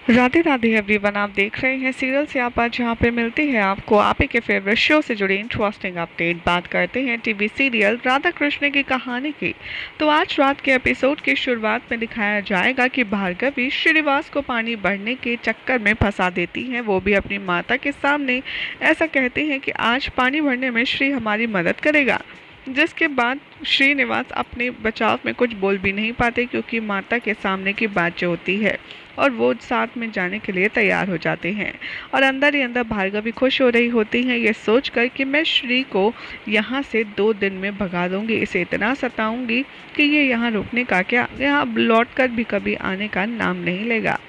Radhe Radhe everyone, आप देख रहे हैं सीरियल स्यापा, जहां पर मिलती है आपको आप ही के फेवरेट शो से जुड़ी इंटरेस्टिंग अपडेट। बात करते हैं टीवी सीरियल राधा कृष्ण की कहानी की। तो आज रात के एपिसोड की शुरुआत में दिखाया जाएगा कि भार्गवी श्रीनिवास को पानी भरने के चक्कर में फंसा देती है, वो भी अपनी माता के सामने। ऐसा कहती है कि आज पानी भरने में श्री हमारी मदद करेगा, जिसके बाद श्रीनिवास अपने बचाव में कुछ बोल भी नहीं पाते, क्योंकि माता के सामने की बात जो होती है और वो साथ में जाने के लिए तैयार हो जाते हैं। और अंदर ही अंदर भार्गवी खुश हो रही होती हैं, ये सोचकर कि मैं श्री को यहाँ से 2 दिन में भगा दूंगी, इसे इतना सताऊंगी कि ये यहाँ रुकने का क्या, यहाँ लौट कर भी कभी आने का नाम नहीं लेगा।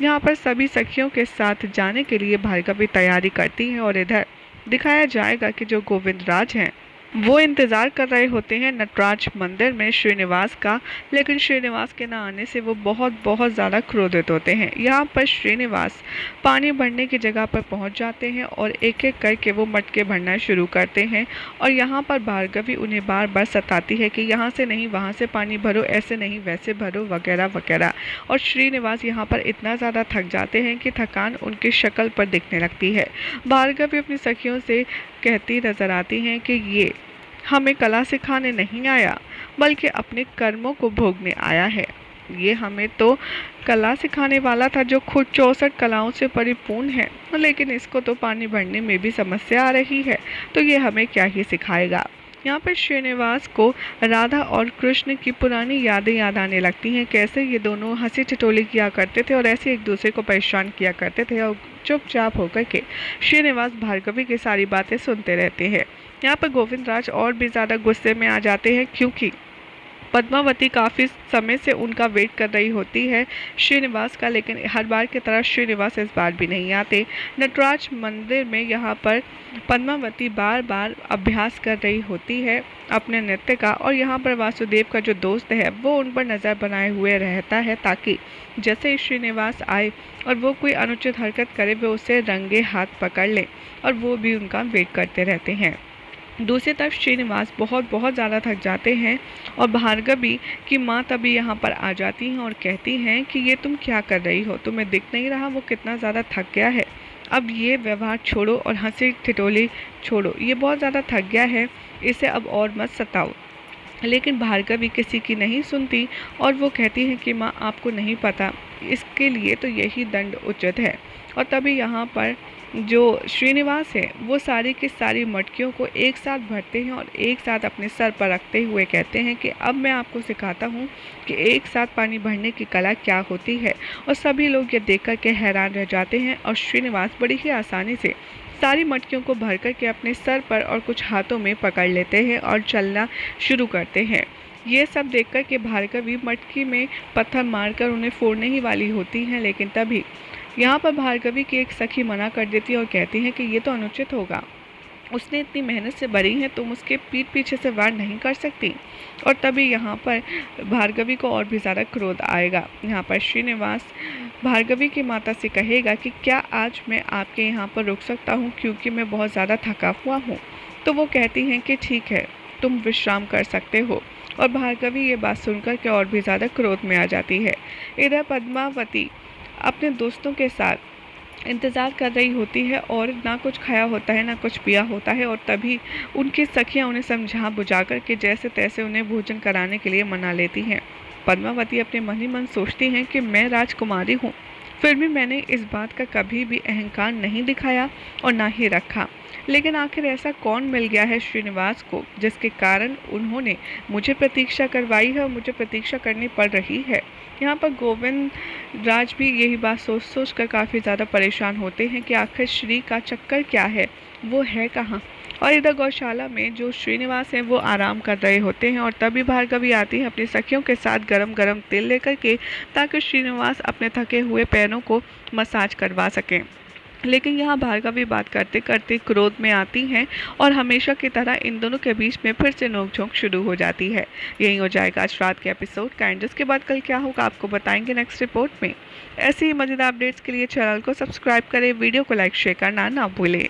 यहाँ पर सभी सखियों के साथ जाने के लिए भार्गवी तैयारी करती है। और इधर दिखाया जाएगा कि जो गोविंद राज हैं वो इंतज़ार कर रहे होते हैं नटराज मंदिर में श्रीनिवास का, लेकिन श्रीनिवास के ना आने से वो बहुत ज़्यादा क्रोधित होते हैं। यहाँ पर श्रीनिवास पानी भरने की जगह पर पहुँच जाते हैं और एक एक करके वो मटके भरना शुरू करते हैं। और यहाँ पर भार्गवी उन्हें बार बार सताती है कि यहाँ से नहीं वहाँ से पानी भरो, ऐसे नहीं वैसे भरो, वगैरह वगैरह। और श्रीनिवास यहाँ पर इतना ज़्यादा थक जाते हैं कि थकान उनकी शक्ल पर दिखने लगती है। भार्गवी अपनी सखियों से कहती नजर आती हैं कि ये हमें कला सिखाने नहीं आया, बल्कि अपने कर्मों को भोगने आया है। ये हमें तो कला सिखाने वाला था जो खुद 64 कलाओं से परिपूर्ण है, लेकिन इसको तो पानी भरने में भी समस्या आ रही है, तो ये हमें क्या ही सिखाएगा। यहाँ पर श्रीनिवास को राधा और कृष्ण की पुरानी यादें याद आने लगती हैं, कैसे ये दोनों हंसी ठिठोली किया करते थे और ऐसे एक दूसरे को परेशान किया करते थे। और चुपचाप होकर के श्रीनिवास भार्गवी की सारी बातें सुनते रहते हैं। यहाँ पर गोविंद राज और भी ज़्यादा गुस्से में आ जाते हैं, क्योंकि पद्मावती काफ़ी समय से उनका वेट कर रही होती है श्रीनिवास का, लेकिन हर बार की तरह श्रीनिवास इस बार भी नहीं आते। नटराज मंदिर में यहाँ पर पद्मावती बार बार अभ्यास कर रही होती है अपने नृत्य का, और यहाँ पर वासुदेव का जो दोस्त है वो उन पर नज़र बनाए हुए रहता है, ताकि जैसे ही श्रीनिवास आए और वो कोई अनुचित हरकत करे वे उसे रंगे हाथ पकड़ लें, और वो भी उनका वेट करते रहते हैं। दूसरी तरफ श्रीनिवास बहुत ज़्यादा थक जाते हैं और भार्गवी की माँ तभी यहाँ पर आ जाती हैं और कहती हैं कि ये तुम क्या कर रही हो, तुम्हें दिख नहीं रहा वो कितना ज़्यादा थक गया है। अब ये व्यवहार छोड़ो और हंसी ठिठोली छोड़ो, ये बहुत ज़्यादा थक गया है, इसे अब और मत सताओ। लेकिन भार्गवी किसी की नहीं सुनती और वो कहती है कि माँ आपको नहीं पता, इसके लिए तो यही दंड उचित है। और तभी यहाँ पर जो श्रीनिवास है वो सारी की सारी मटकियों को एक साथ भरते हैं और एक साथ अपने सर पर रखते हुए कहते हैं कि अब मैं आपको सिखाता हूँ कि एक साथ पानी भरने की कला क्या होती है। और सभी लोग ये देख कर के हैरान रह जाते हैं और श्रीनिवास बड़ी ही आसानी से सारी मटकियों को भर कर के अपने सर पर और कुछ हाथों में पकड़ लेते हैं और चलना शुरू करते हैं। ये सब देखकर के भार्गवी मटकी में पत्थर मारकर उन्हें फोड़ने ही वाली होती हैं, लेकिन तभी यहाँ पर भार्गवी की एक सखी मना कर देती है और कहती है कि ये तो अनुचित होगा, उसने इतनी मेहनत से भरी है, तुम उसके पीठ पीछे से वार नहीं कर सकती। और तभी यहाँ पर भार्गवी को और भी ज़्यादा क्रोध आएगा। यहाँ पर श्रीनिवास भार्गवी की माता से कहेगा कि क्या आज मैं आपके यहाँ पर रुक सकता हूँ, क्योंकि मैं बहुत ज़्यादा थका हुआ हूँ। तो वो कहती हैं कि ठीक है, तुम विश्राम कर सकते हो। और भार्गवी ये बात सुनकर के और भी ज़्यादा क्रोध में आ जाती है। इधर पद्मावती अपने दोस्तों के साथ इंतज़ार कर रही होती है और ना कुछ खाया होता है ना कुछ पिया होता है, और तभी उनकी सखियां उन्हें समझा बुझा कर के जैसे तैसे उन्हें भोजन कराने के लिए मना लेती हैं। पद्मावती अपने मन ही मन सोचती हैं कि मैं राजकुमारी हूँ, फिर भी मैंने इस बात का कभी भी अहंकार नहीं दिखाया और ना ही रखा, लेकिन आखिर ऐसा कौन मिल गया है श्रीनिवास को जिसके कारण उन्होंने मुझे प्रतीक्षा करवाई है और मुझे प्रतीक्षा करनी पड़ रही है। यहाँ पर गोविंद राज भी यही बात सोच सोच कर काफ़ी ज़्यादा परेशान होते हैं कि आखिर श्री का चक्कर क्या है, वो है कहाँ। और इधर गौशाला में जो श्रीनिवास हैं वो आराम कर रहे होते हैं और तभी भार्गवी आती है अपनी सखियों के साथ गरम गरम तेल लेकर के, ताकि श्रीनिवास अपने थके हुए पैरों को मसाज करवा सकें। लेकिन यहाँ भार्गवी बात करते करते क्रोध में आती हैं और हमेशा की तरह इन दोनों के बीच में फिर से नोकझोंक शुरू हो जाती है। यही हो जाएगा आज रात के एपिसोड का एंड, जिसके बाद कल क्या होगा आपको बताएंगे नेक्स्ट रिपोर्ट में। ऐसे ही मज़ेदार अपडेट्स के लिए चैनल को सब्सक्राइब करें, वीडियो को लाइक शेयर करना ना भूलें।